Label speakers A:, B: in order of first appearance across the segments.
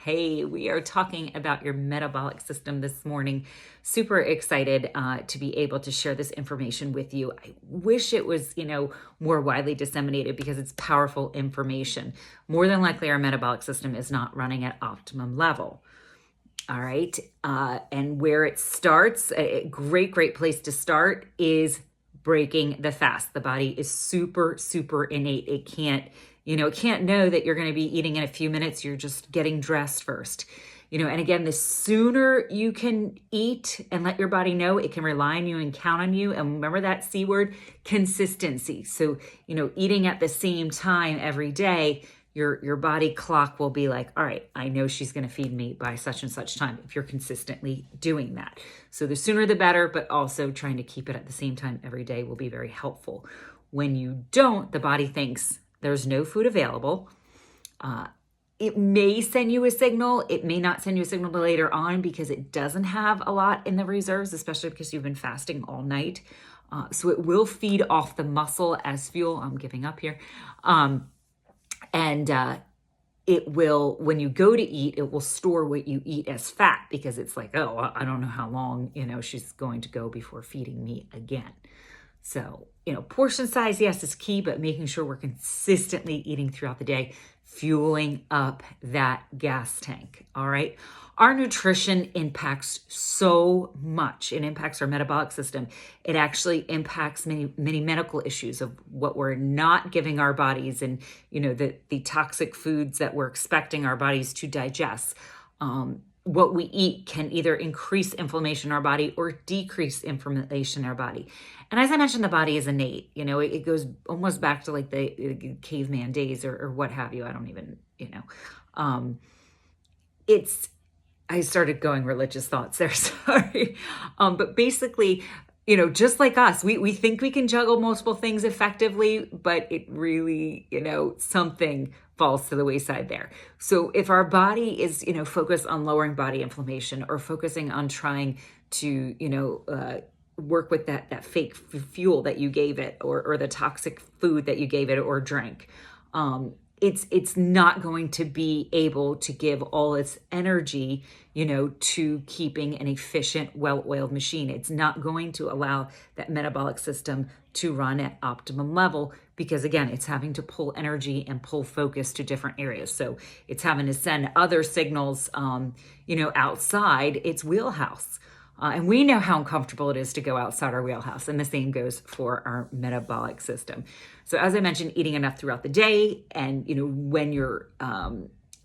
A: Hey, we are talking about your metabolic system this morning. Super excited to be able to share this information with you. I wish it was, more widely disseminated because it's powerful information. More than likely, our metabolic system is not running at optimum level. All right. And where it starts, a great place to start is breaking the fast. The body is super innate. It can't know that you're going to be eating in a few minutes. You're just getting dressed first. And again, the sooner you can eat and let your body know it can rely on you and count on you. And remember that C word, consistency. So, eating at the same time every day, your body clock will be like, all right, I know she's going to feed me by such and such time if you're consistently doing that. So the sooner the better, but also trying to keep it at the same time every day will be very helpful. When you don't, the body thinks there's no food available. It may send you a signal. It may not send you a signal later on because it doesn't have a lot in the reserves, especially because you've been fasting all night. So it will feed off the muscle as fuel. I'm giving up here. And it will, when you go to eat, it will store what you eat as fat because it's like, oh, I don't know how long, she's going to go before feeding me again. So, portion size, yes, is key, but making sure we're consistently eating throughout the day, fueling up that gas tank. All right. Our nutrition impacts so much. It impacts our metabolic system. It actually impacts many medical issues of what we're not giving our bodies and, the toxic foods that we're expecting our bodies to digest. What we eat can either increase inflammation in our body or decrease inflammation in our body. And as I mentioned, the body is innate. It goes almost back to like the caveman days or what have you. I don't even, I started going religious thoughts there, sorry. But basically, just like us, we think we can juggle multiple things effectively, but it really, something falls to the wayside there. So if our body is, focused on lowering body inflammation or focusing on trying to, work with that fake fuel that you gave it or the toxic food that you gave it or drank, it's not going to be able to give all its energy, to keeping an efficient, well-oiled machine. It's not going to allow that metabolic system to run at optimum level because, again, it's having to pull energy and pull focus to different areas. So it's having to send other signals, outside its wheelhouse. And we know how uncomfortable it is to go outside our wheelhouse. And the same goes for our metabolic system. So as I mentioned, eating enough throughout the day and, when you're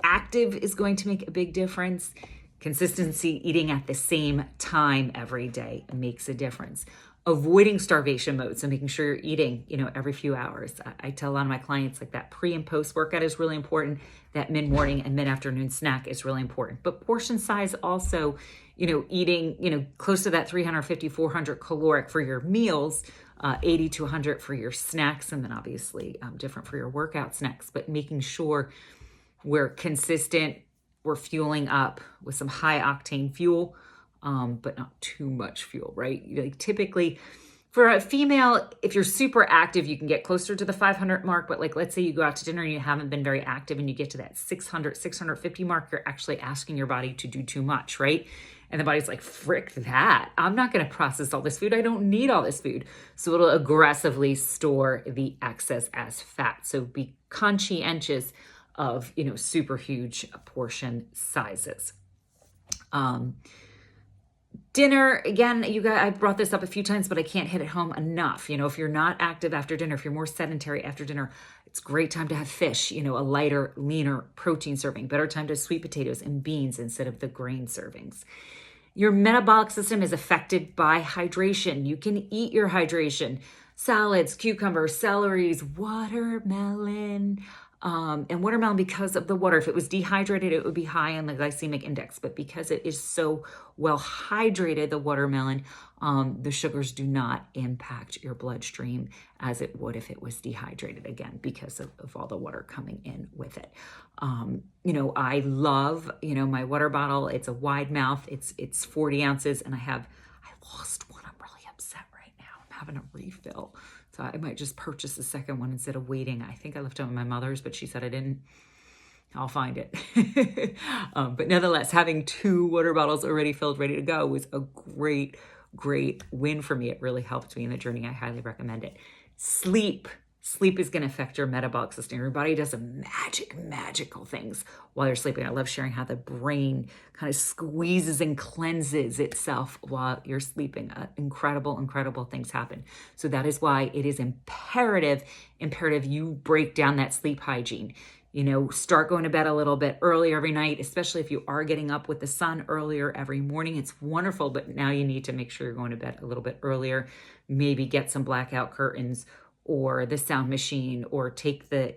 A: active is going to make a big difference. Consistency, eating at the same time every day makes a difference. Avoiding starvation mode, so making sure you're eating, every few hours. I tell a lot of my clients like that pre and post workout is really important. That mid-morning and mid-afternoon snack is really important. But portion size also, eating, close to that 350, 400 caloric for your meals, 80 to 100 for your snacks, and then obviously different for your workout snacks. But making sure we're consistent, we're fueling up with some high octane fuel, but not too much fuel, right? Like typically for a female, if you're super active, you can get closer to the 500 mark, but like, let's say you go out to dinner and you haven't been very active and you get to that 600, 650 mark, you're actually asking your body to do too much, right? And the body's like, frick that. I'm not going to process all this food. I don't need all this food. So it'll aggressively store the excess as fat. So be conscientious of, super huge portion sizes. Dinner, again, I brought this up a few times, but I can't hit it home enough. If you're not active after dinner, if you're more sedentary after dinner, it's a great time to have fish, a lighter, leaner protein serving. Better time to have sweet potatoes and beans instead of the grain servings. Your metabolic system is affected by hydration. You can eat your hydration. Salads, cucumbers, celeries, watermelon, and watermelon, because of the water, if it was dehydrated, it would be high on the glycemic index. But because it is so well hydrated, the watermelon, the sugars do not impact your bloodstream as it would if it was dehydrated, again, because of all the water coming in with it. I love, my water bottle. It's a wide mouth. It's 40 ounces, and I lost one. I'm really upset right now. I'm having a refill. So I might just purchase a second one instead of waiting. I think I left it on my mother's, but she said I didn't I'll find it. But nonetheless, having 2 water bottles already filled, ready to go was a great, great win for me. It really helped me in the journey. I highly recommend it. Sleep. Sleep is going to affect your metabolic system. Your body does some magical things while you're sleeping. I love sharing how the brain kind of squeezes and cleanses itself while you're sleeping. Incredible things happen. So that is why it is imperative you break down that sleep hygiene. Start going to bed a little bit earlier every night, especially if you are getting up with the sun earlier every morning. It's wonderful, but now you need to make sure you're going to bed a little bit earlier. Maybe get some blackout curtains or the sound machine, or take the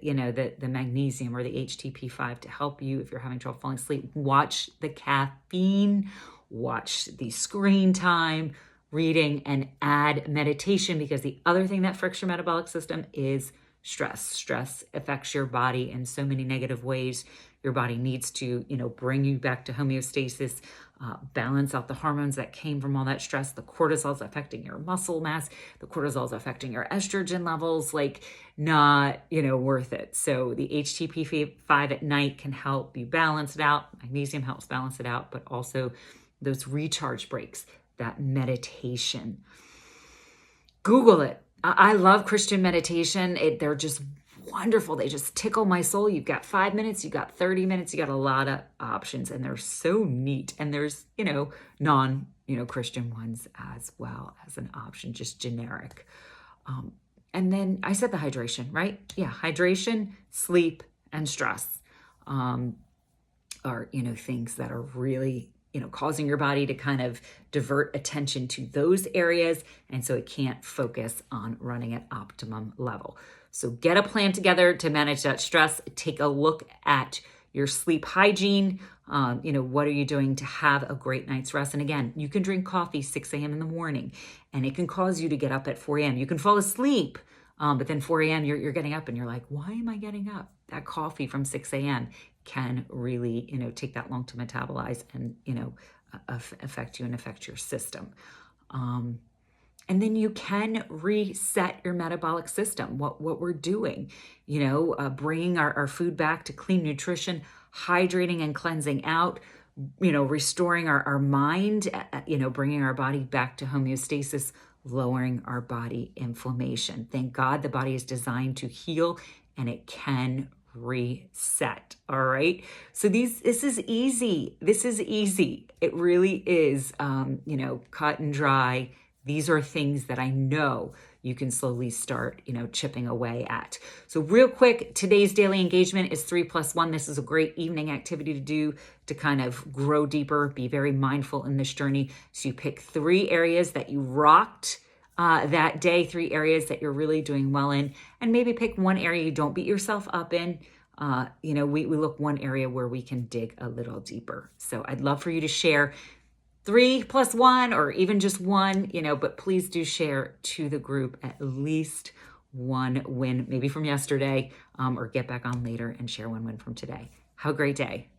A: magnesium or the HTP5 to help you if you're having trouble falling asleep. Watch the caffeine, watch the screen time, reading, and add meditation, because the other thing that fricks your metabolic system is stress. Stress affects your body in so many negative ways. Your body needs to, bring you back to homeostasis, balance out the hormones that came from all that stress. The cortisol is affecting your muscle mass. The cortisol is affecting your estrogen levels, not, worth it. So the HTP5 at night can help you balance it out. Magnesium helps balance it out, but also those recharge breaks, that meditation. Google it. I love Christian meditation. They're just wonderful. They just tickle my soul. You've got 5 minutes, you've got 30 minutes, you got a lot of options, and they're so neat. And there's, non, Christian ones as well as an option, just generic. And then I said the hydration, right? Yeah, hydration, sleep, and stress are, things that are really causing your body to kind of divert attention to those areas. And so it can't focus on running at optimum level. So get a plan together to manage that stress. Take a look at your sleep hygiene. What are you doing to have a great night's rest? And again, you can drink coffee 6 a.m. in the morning, and it can cause you to get up at 4 a.m. You can fall asleep, but then 4 a.m. you're getting up and you're like, why am I getting up? That coffee from 6 a.m. can really, take that long to metabolize and, affect you and affect your system. And then you can reset your metabolic system, what we're doing, bringing our food back to clean nutrition, hydrating and cleansing out, restoring our mind, bringing our body back to homeostasis, lowering our body inflammation. Thank God the body is designed to heal, and it can reset. All right. So this is easy. This is easy. It really is, cut and dry. These are things that I know you can slowly start, chipping away at. So real quick, today's daily engagement is 3+1. This is a great evening activity to do to kind of grow deeper, be very mindful in this journey. So you pick 3 areas that you rocked that day, 3 areas that you're really doing well in, and maybe pick 1 area you don't beat yourself up in. We look 1 area where we can dig a little deeper. So I'd love for you to share 3+1 or even just 1, but please do share to the group at least 1 win, maybe from yesterday, or get back on later and share 1 win from today. Have a great day.